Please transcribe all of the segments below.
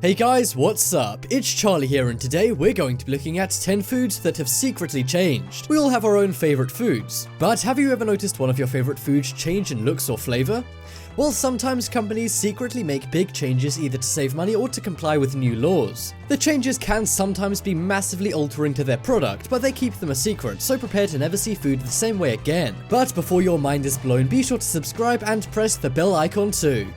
Hey guys, what's up? It's Charlie here, and today we're going to be looking at 10 foods that have secretly changed. We all have our own favorite foods, but have you ever noticed one of your favorite foods change in looks or flavor? Well, sometimes companies secretly make big changes either to save money or to comply with new laws. The changes can sometimes be massively altering to their product, but they keep them a secret, so prepare to never see food the same way again. But before your mind is blown, be sure to subscribe and press the bell icon too.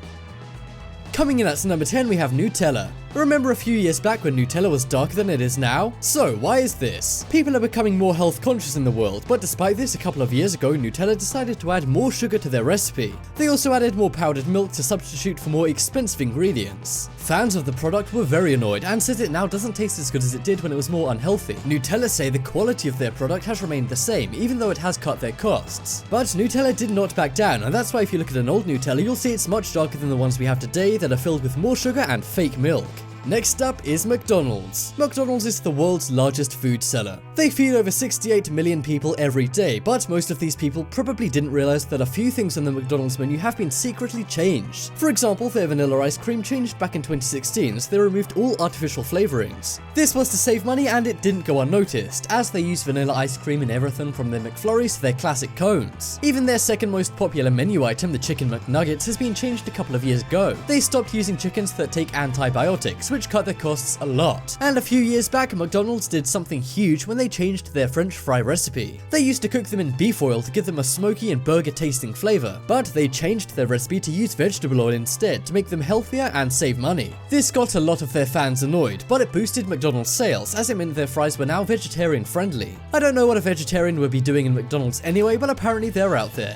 Coming in at number 10, we have Nutella. Remember a few years back when Nutella was darker than it is now? So why is this? People are becoming more health conscious in the world, but despite this, a couple of years ago Nutella decided to add more sugar to their recipe. They also added more powdered milk to substitute for more expensive ingredients. Fans of the product were very annoyed and said it now doesn't taste as good as it did when it was more unhealthy. Nutella say the quality of their product has remained the same, even though it has cut their costs. But Nutella did not back down, and that's why if you look at an old Nutella, you'll see it's much darker than the ones we have today that are filled with more sugar and fake milk. Next up is McDonald's. McDonald's is the world's largest food seller. They feed over 68 million people every day, but most of these people probably didn't realize that a few things on the McDonald's menu have been secretly changed. For example, their vanilla ice cream changed back in 2016, so they removed all artificial flavorings. This was to save money, and it didn't go unnoticed, as they use vanilla ice cream in everything from their McFlurries to their classic cones. Even their second most popular menu item, the Chicken McNuggets, has been changed a couple of years ago. They stopped using chickens that take antibiotics, which cut their costs a lot. And a few years back, McDonald's did something huge when they changed their French fry recipe. They used to cook them in beef oil to give them a smoky and burger tasting flavor, but they changed their recipe to use vegetable oil instead to make them healthier and save money. This got a lot of their fans annoyed, but it boosted McDonald's sales as it meant their fries were now vegetarian friendly. I don't know what a vegetarian would be doing in McDonald's anyway, but apparently they're out there.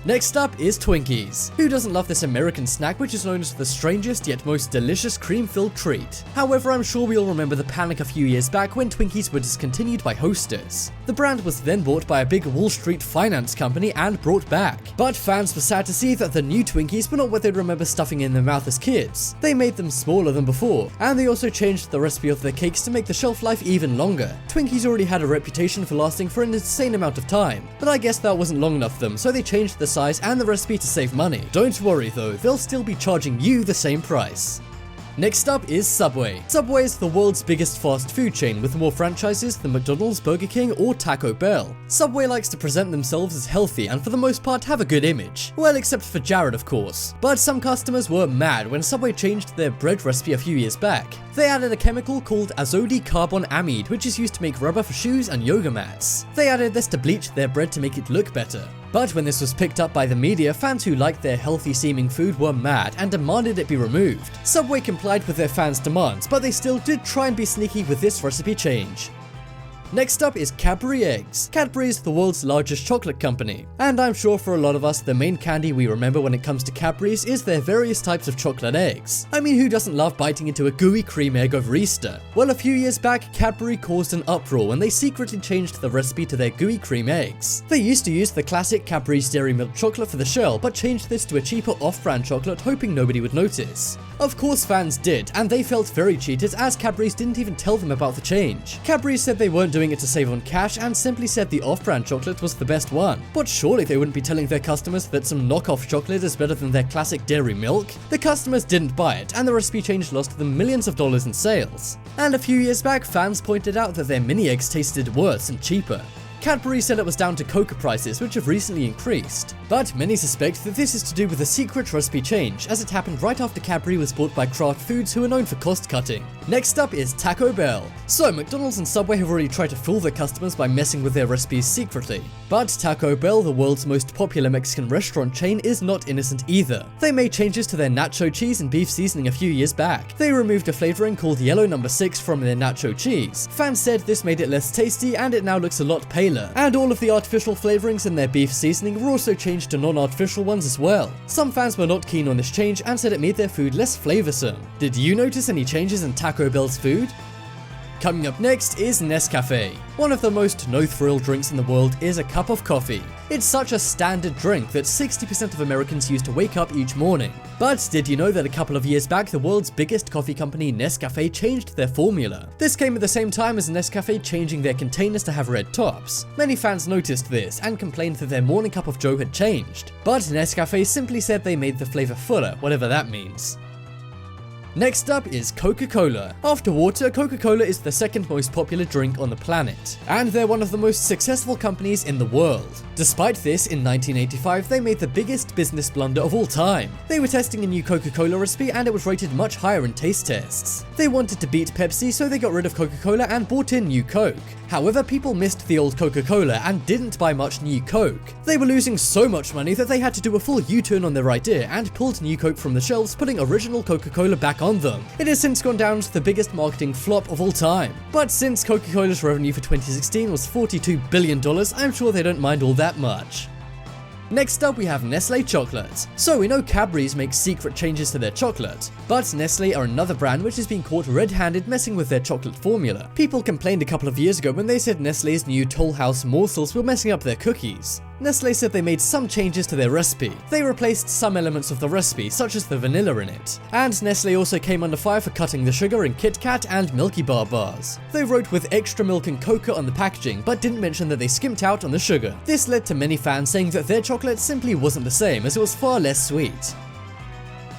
Next up is Twinkies. Who doesn't love this American snack which is known as the strangest yet most delicious cream-filled treat? However, I'm sure we all remember the panic a few years back when Twinkies were discontinued by Hostess. The brand was then bought by a big Wall Street finance company and brought back. But fans were sad to see that the new Twinkies were not what they'd remember stuffing in their mouth as kids. They made them smaller than before, and they also changed the recipe of their cakes to make the shelf life even longer. Twinkies already had a reputation for lasting for an insane amount of time, but I guess that wasn't long enough for them, so they changed the size and the recipe to save money. Don't worry though, they'll still be charging you the same price. Next up is Subway. Subway is the world's biggest fast food chain with more franchises than McDonald's, Burger King, or Taco Bell. Subway likes to present themselves as healthy and for the most part have a good image. Well, except for Jared, of course. But some customers were mad when Subway changed their bread recipe a few years back. They added a chemical called azodicarbonamide, which is used to make rubber for shoes and yoga mats. They added this to bleach their bread to make it look better. But when this was picked up by the media, fans who liked their healthy-seeming food were mad and demanded it be removed. Subway complied with their fans' demands, but they still did try and be sneaky with this recipe change. Next up is Cadbury Eggs. Cadbury is the world's largest chocolate company, and I'm sure for a lot of us the main candy we remember when it comes to Cadbury's is their various types of chocolate eggs. I mean, who doesn't love biting into a gooey cream egg over Easter? Well, a few years back, Cadbury caused an uproar when they secretly changed the recipe to their gooey cream eggs. They used to use the classic Cadbury's Dairy Milk chocolate for the shell, but changed this to a cheaper off-brand chocolate hoping nobody would notice. Of course fans did, and they felt very cheated as Cadbury's didn't even tell them about the change. Cadbury's said they weren't doing it to save on cash and simply said the off-brand chocolate was the best one. But surely they wouldn't be telling their customers that some knockoff chocolate is better than their classic dairy milk? The customers didn't buy it, and the recipe change lost them millions of dollars in sales. And a few years back, fans pointed out that their mini eggs tasted worse and cheaper. Cadbury said it was down to cocoa prices, which have recently increased. But many suspect that this is to do with a secret recipe change, as it happened right after Cadbury was bought by Kraft Foods, who are known for cost cutting. Next up is Taco Bell. So McDonald's and Subway have already tried to fool their customers by messing with their recipes secretly. But Taco Bell, the world's most popular Mexican restaurant chain, is not innocent either. They made changes to their nacho cheese and beef seasoning a few years back. They removed a flavoring called yellow number 6 from their nacho cheese. Fans said this made it less tasty and it now looks a lot paler. And all of the artificial flavorings in their beef seasoning were also changed to non-artificial ones as well. Some fans were not keen on this change and said it made their food less flavorsome. Did you notice any changes in Taco Bell's food? Coming up next is Nescafe. One of the most no-thrill drinks in the world is a cup of coffee. It's such a standard drink that 60% of Americans use to wake up each morning. But did you know that a couple of years back, the world's biggest coffee company, Nescafe, changed their formula? This came at the same time as Nescafe changing their containers to have red tops. Many fans noticed this and complained that their morning cup of joe had changed. But Nescafe simply said they made the flavor fuller, whatever that means. Next up is Coca-Cola. After water, Coca-Cola is the second most popular drink on the planet, and they're one of the most successful companies in the world. Despite this, in 1985, they made the biggest business blunder of all time. They were testing a new Coca-Cola recipe and it was rated much higher in taste tests. They wanted to beat Pepsi, so they got rid of Coca-Cola and bought in new Coke. However, people missed the old Coca-Cola and didn't buy much new Coke. They were losing so much money that they had to do a full U-turn on their idea and pulled new Coke from the shelves, putting original Coca-Cola back on them. It has since gone down to the biggest marketing flop of all time. But since Coca-Cola's revenue for 2016 was $42 billion, I'm sure they don't mind all that much. Next up we have Nestle chocolate. So we know Cadbury's make secret changes to their chocolate, but Nestle are another brand which has been caught red-handed messing with their chocolate formula. People complained a couple of years ago when they said Nestle's new Toll House morsels were messing up their cookies. Nestle said they made some changes to their recipe. They replaced some elements of the recipe, such as the vanilla in it. And Nestle also came under fire for cutting the sugar in Kit Kat and Milky Bar bars. They wrote with extra milk and cocoa on the packaging, but didn't mention that they skimped out on the sugar. This led to many fans saying that their chocolate simply wasn't the same, as it was far less sweet.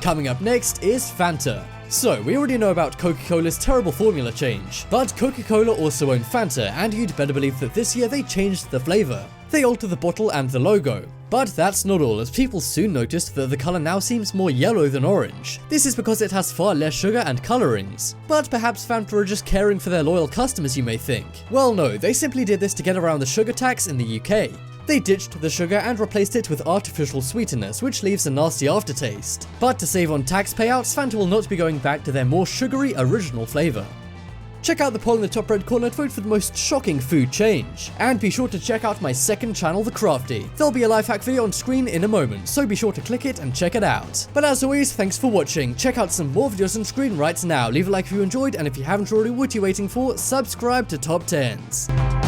Coming up next is Fanta. So, we already know about Coca-Cola's terrible formula change, but Coca-Cola also own Fanta, and you'd better believe that this year they changed the flavor. They altered the bottle and the logo. But that's not all, as people soon noticed that the color now seems more yellow than orange. This is because it has far less sugar and colorings. But perhaps Fanta are just caring for their loyal customers, you may think. Well no, they simply did this to get around the sugar tax in the UK. They ditched the sugar and replaced it with artificial sweeteners, which leaves a nasty aftertaste. But to save on tax payouts, Fanta will not be going back to their more sugary original flavor. Check out the poll in the top red corner to vote for the most shocking food change. And be sure to check out my second channel, The Crafty. There'll be a life hack video on screen in a moment, so be sure to click it and check it out. But as always, thanks for watching. Check out some more videos on screen right now. Leave a like if you enjoyed, and if you haven't already, what are you waiting for? Subscribe to Top 10s.